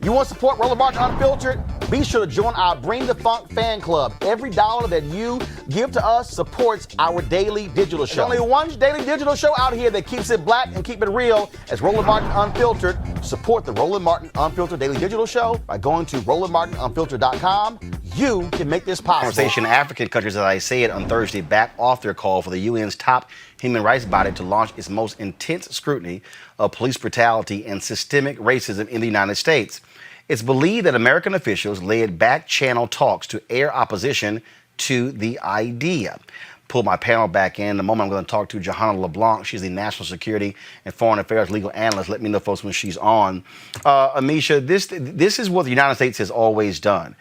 You want to support Roland Martin Unfiltered? Be sure to join our Bring the Funk fan club. Every dollar that you give to us supports our daily digital show. There's only one daily digital show out here that keeps it black and keep it real as Roland Martin Unfiltered. Support the Roland Martin Unfiltered daily digital show by going to RolandMartinUnfiltered.com. You can make this possible. Conversation African countries, as I said on Thursday, back off their call for the UN's top human rights body to launch its most intense scrutiny of police brutality and systemic racism in the United States. It's believed that American officials led back-channel talks to air opposition to the idea. Pull my panel back in. The moment I'm going to talk to Johanna Leblanc. She's the National Security and Foreign Affairs Legal Analyst. Let me know, folks, when she's on. Amisha, this is what the United States has always done.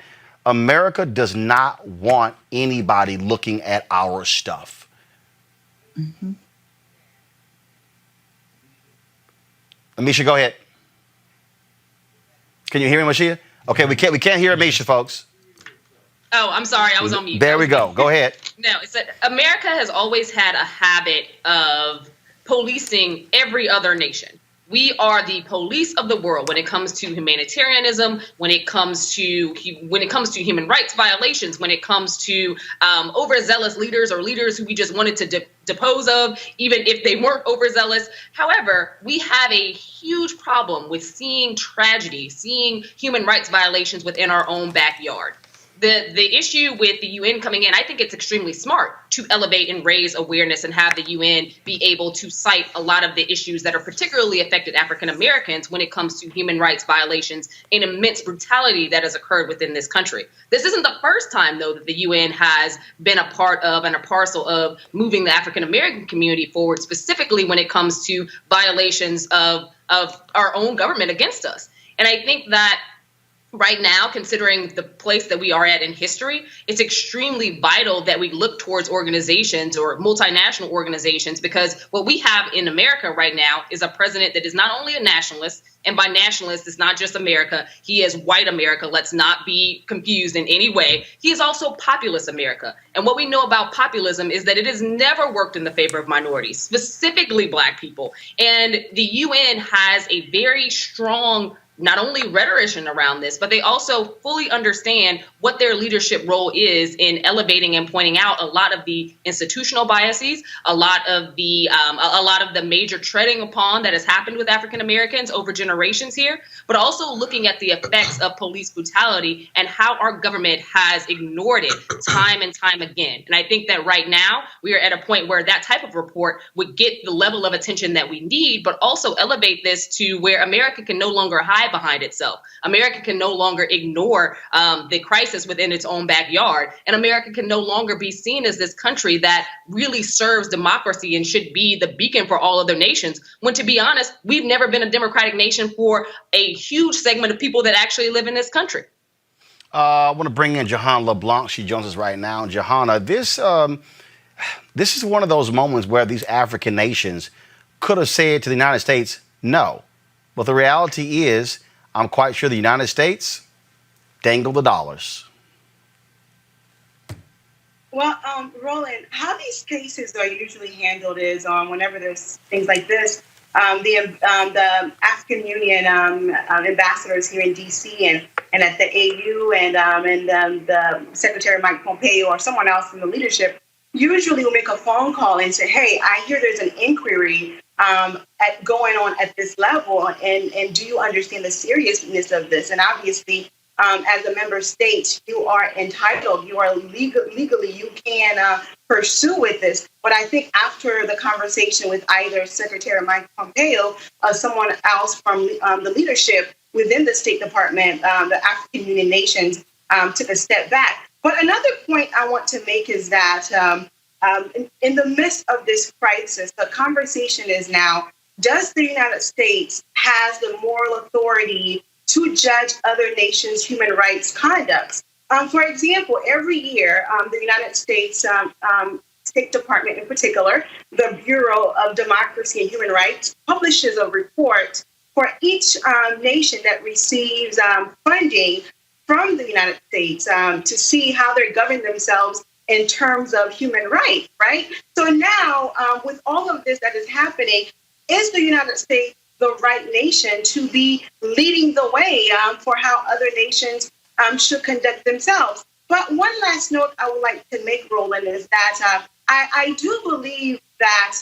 America does not want anybody looking at our stuff. Mm-hmm. Amisha, go ahead. Can you hear me, Mashia? Okay, we can't hear Amisha, folks. Oh, I'm sorry, I was on mute. There we go. Go ahead. No, it's that America has always had a habit of policing every other nation. We are the police of the world when it comes to humanitarianism, when it comes to human rights violations, when it comes to overzealous leaders or leaders who we just wanted to depose of, even if they weren't overzealous. However, we have a huge problem with seeing tragedy, seeing human rights violations within our own backyard. The issue with the UN coming in, I think it's extremely smart to elevate and raise awareness and have the UN be able to cite a lot of the issues that are particularly affected African Americans when it comes to human rights violations and immense brutality that has occurred within this country. This isn't the first time, though, that the UN has been a part of and a parcel of moving the African American community forward, specifically when it comes to violations of our own government against us. And I think that right now, considering the place that we are at in history, it's extremely vital that we look towards organizations or multinational organizations, because what we have in America right now is a president that is not only a nationalist, and by nationalist, it's not just America. He is white America. Let's not be confused in any way. He is also populist America. And what we know about populism is that it has never worked in the favor of minorities, specifically Black people. And the UN has a very strong not only rhetorician around this, but they also fully understand what their leadership role is in elevating and pointing out a lot of the institutional biases, a lot of the major treading upon that has happened with African Americans over generations here, but also looking at the effects of police brutality and how our government has ignored it time and time again. And I think that right now we are at a point where that type of report would get the level of attention that we need, but also elevate this to where America can no longer hide behind itself. America can no longer ignore the crisis within its own backyard. And America can no longer be seen as this country that really serves democracy and should be the beacon for all other nations. When, to be honest, we've never been a democratic nation for a huge segment of people that actually live in this country. I want to bring in Johanna Leblanc. She joins us right now. Johanna, this is one of those moments where these African nations could have said to the United States, no. But the reality is, I'm quite sure the United States dangled the dollars. Well, Roland, how these cases are usually handled is whenever there's things like this, the African Union ambassadors here in D.C. and at the AU and the Secretary Mike Pompeo or someone else from the leadership usually will make a phone call and say, hey, I hear there's an inquiry going on at this level, and do you understand the seriousness of this? And obviously, as a member state, you are entitled, you are legally, you can pursue with this. But I think after the conversation with either Secretary Mike Pompeo or someone else from the leadership within the State Department, the African Union nations took a step back. But another point I want to make is that in the midst of this crisis, the conversation is now, does the United States has the moral authority to judge other nations' human rights conducts? For example, every year, the United States State Department in particular, the Bureau of Democracy and Human Rights, publishes a report for each nation that receives funding from the United States to see how they're governing themselves in terms of human rights, right? So now, with all of this that is happening, is the United States the right nation to be leading the way for how other nations should conduct themselves. But one last note I would like to make, Roland, is that I do believe that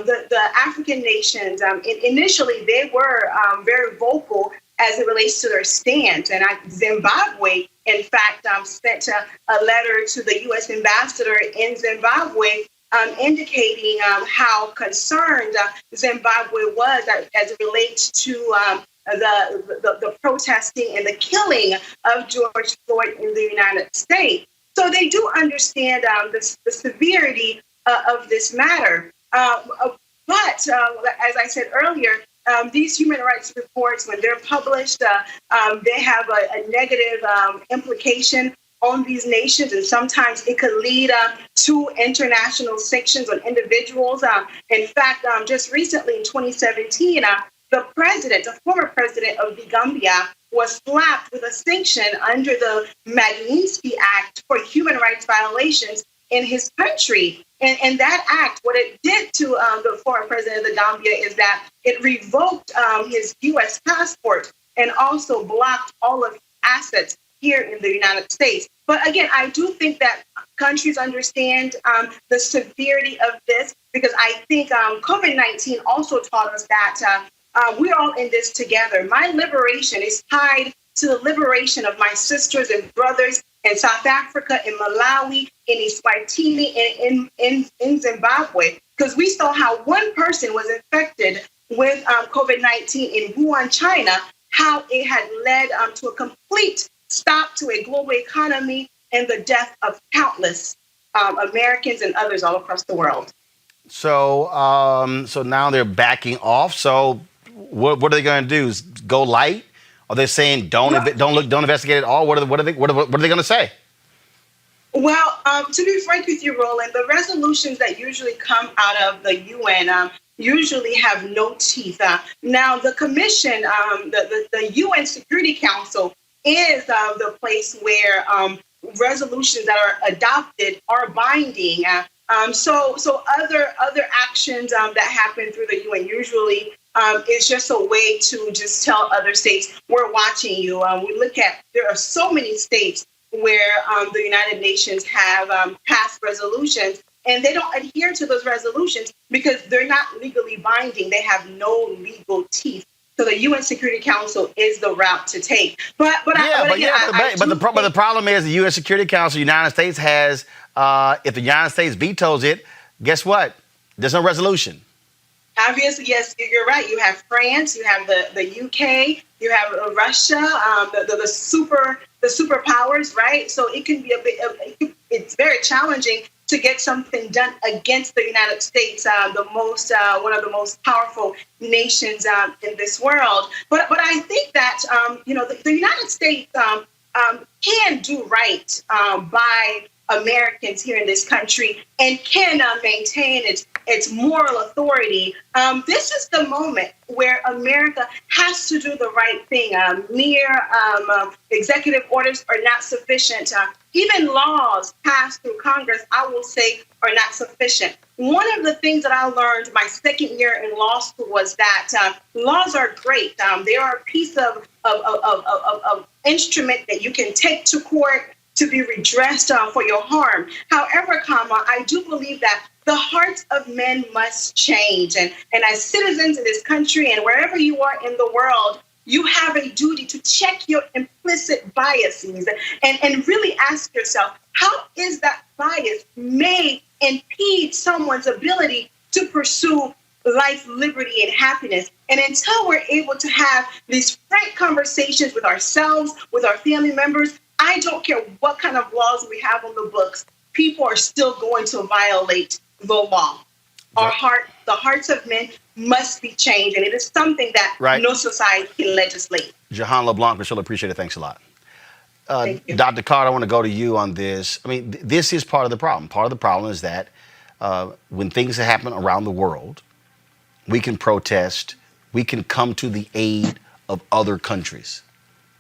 the African nations, initially, they were very vocal as it relates to their stance. And Zimbabwe, in fact, sent a letter to the U.S. ambassador in Zimbabwe indicating how concerned Zimbabwe was as it relates to the protesting and the killing of George Floyd in the United States. So they do understand the severity of this matter. But as I said earlier, these human rights reports, when they're published, they have a negative implication on these nations, and sometimes it could lead to international sanctions on individuals. In fact, just recently in 2017, the former president of the Gambia, was slapped with a sanction under the Magnitsky Act for human rights violations in his country. And that act, what it did to the former president of the Gambia is that it revoked his U.S. passport and also blocked all of his assets here in the United States. But again, I do think that countries understand the severity of this, because I think COVID-19 also taught us that we're all in this together. My liberation is tied to the liberation of my sisters and brothers in South Africa, in Malawi, in Eswatini, and in Zimbabwe, because we saw how one person was infected with COVID-19 in Wuhan, China, how it had led to a complete stop to a global economy and the death of countless Americans and others all across the world. So, so now they're backing off. So, what are they going to do? Is go light? Are they saying don't investigate at all? What are they going to say? Well, to be frank with you, Roland, the resolutions that usually come out of the UN usually have no teeth. Now, the Commission, the UN Security Council, is the place where resolutions that are adopted are binding. So other actions that happen through the UN usually is just a way to just tell other states, we're watching you. We look at, there are so many states where the United Nations have passed resolutions, and they don't adhere to those resolutions because they're not legally binding. They have no legal teeth. So the UN Security Council is the route to take. But the problem is the UN Security Council, the United States has, if the United States vetoes it, guess what? There's no resolution. Obviously, yes, you're right. You have France, you have the UK, you have Russia, the superpowers, right? So it can be it's very challenging to get something done against the United States, one of the most powerful nations in this world. But I think that the United States can do right by Americans here in this country and can maintain its moral authority. This is the moment where America has to do the right thing. Mere executive orders are not sufficient. Even laws passed through Congress, I will say, are not sufficient. One of the things that I learned my second year in law school was that laws are great. They are a piece of instrument that you can take to court to be redressed for your harm. However, I do believe that the hearts of men must change. And as citizens of this country and wherever you are in the world, you have a duty to check your implicit biases and really ask yourself, how is that bias may impede someone's ability to pursue life, liberty, and happiness? And until we're able to have these frank conversations with ourselves, with our family members, I don't care what kind of laws we have on the books, people are still going to violate the law. The hearts of men must be changed, and it is something that no society can legislate. Johanna Leblanc, we really appreciate it. Thanks a lot. Thank you. Dr. Carter, I want to go to you on this. I mean, this is part of the problem. Part of the problem is that when things happen around the world, we can protest, we can come to the aid of other countries.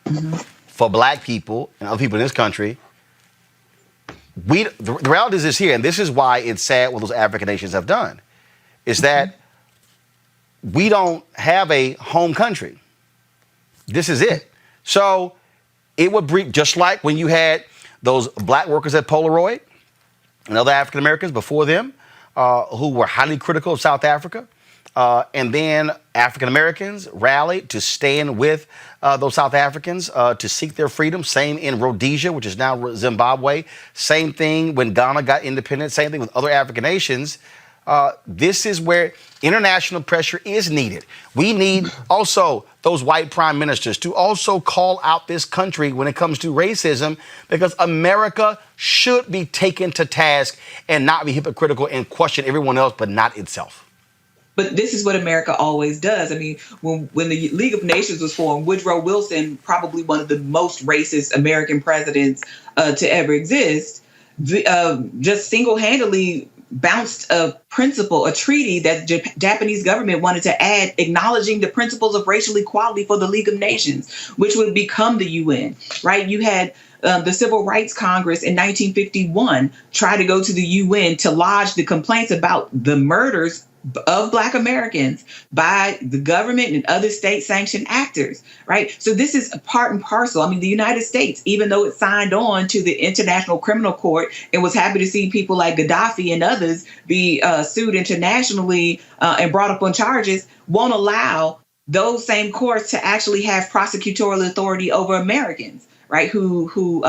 Mm-hmm. For black people and other people in this country, the reality is this here, and this is why it's sad what those African nations have done, is that we don't have a home country. This is it. So it would bring, just like when you had those black workers at Polaroid and other African Americans before them who were highly critical of South Africa. And then African Americans rallied to stand with those South Africans to seek their freedom. Same in Rhodesia, which is now Zimbabwe. Same thing when Ghana got independent. Same thing with other African nations. This is where international pressure is needed. We need also those white prime ministers to also call out this country when it comes to racism, because America should be taken to task and not be hypocritical and question everyone else, but not itself. But this is what America always does. I mean, when the League of Nations was formed, Woodrow Wilson, probably one of the most racist American presidents to ever exist, just single-handedly bounced a principle, a treaty that the Japanese government wanted to add, acknowledging the principles of racial equality for the League of Nations, which would become the UN, right? You had the Civil Rights Congress in 1951 try to go to the UN to lodge the complaints about the murders of Black Americans by the government and other state-sanctioned actors, right? So this is a part and parcel. I mean, the United States, even though it signed on to the International Criminal Court and was happy to see people like Gaddafi and others be sued internationally and brought up on charges, won't allow those same courts to actually have prosecutorial authority over Americans, right, who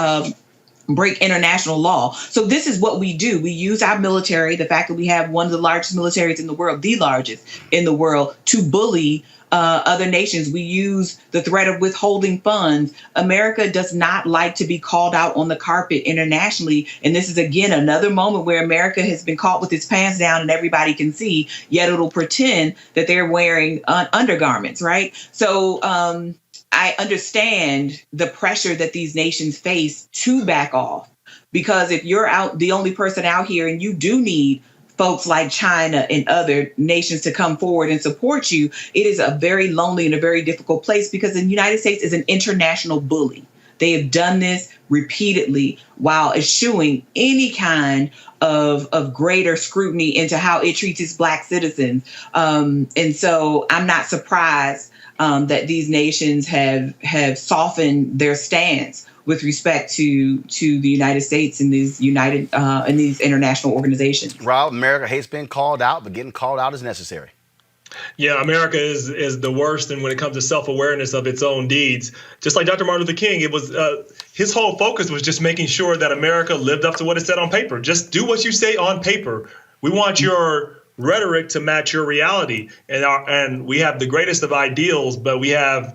break international law. So this is what we do. We use our military, the fact that we have one of the largest militaries in the world, the largest in the world, to bully other nations. We use the threat of withholding funds. America does not like to be called out on the carpet internationally. And this is, again, another moment where America has been caught with its pants down and everybody can see, yet it'll pretend that they're wearing undergarments, right? So I understand the pressure that these nations face to back off, because if you're out, the only person out here, and you do need folks like China and other nations to come forward and support you, it is a very lonely and a very difficult place, because the United States is an international bully. They have done this repeatedly while eschewing any kind of greater scrutiny into how it treats its Black citizens. And so I'm not surprised that these nations have softened their stance with respect to the United States and these these international organizations. Rob, America hates being called out, but getting called out is necessary. Yeah, America is the worst, and when it comes to self-awareness of its own deeds, just like Dr. Martin Luther King, it was his whole focus was just making sure that America lived up to what it said on paper. Just do what you say on paper. We want your rhetoric to match your reality, and we have the greatest of ideals, but we have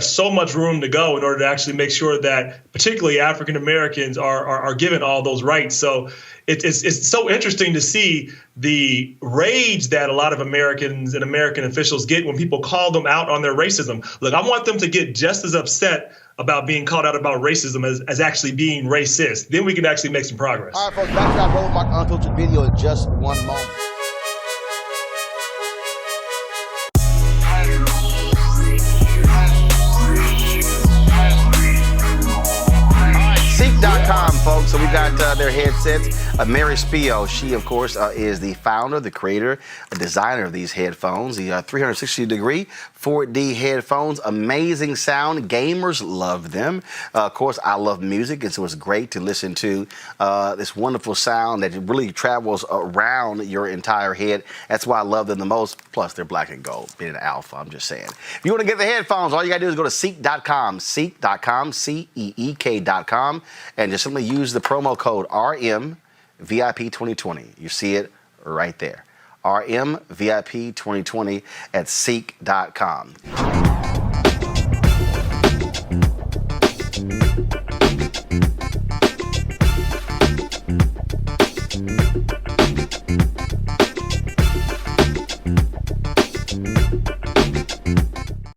so much room to go in order to actually make sure that particularly African Americans are given all those rights. So it's so interesting to see the rage that a lot of Americans and American officials get when people call them out on their racism. Look, I want them to get just as upset about being called out about racism as actually being racist. Then we can actually make some progress. All right, folks, back to our Roland Martin Unfiltered video in just one moment. Ceek.com, folks. So we got their headsets. Mary Spio, she, of course, is the founder, the creator, the designer of these headphones. The 360-degree 4D headphones. Amazing sound. Gamers love them. Of course, I love music, and so it's great to listen to this wonderful sound that really travels around your entire head. That's why I love them the most. Plus, they're black and gold, being an alpha, I'm just saying. If you want to get the headphones, all you got to do is go to Ceek.com, Ceek.com, Ceek.com, and just simply use the promo code RMVIP2020. You see it right there. RMVIP2020 at Ceek.com.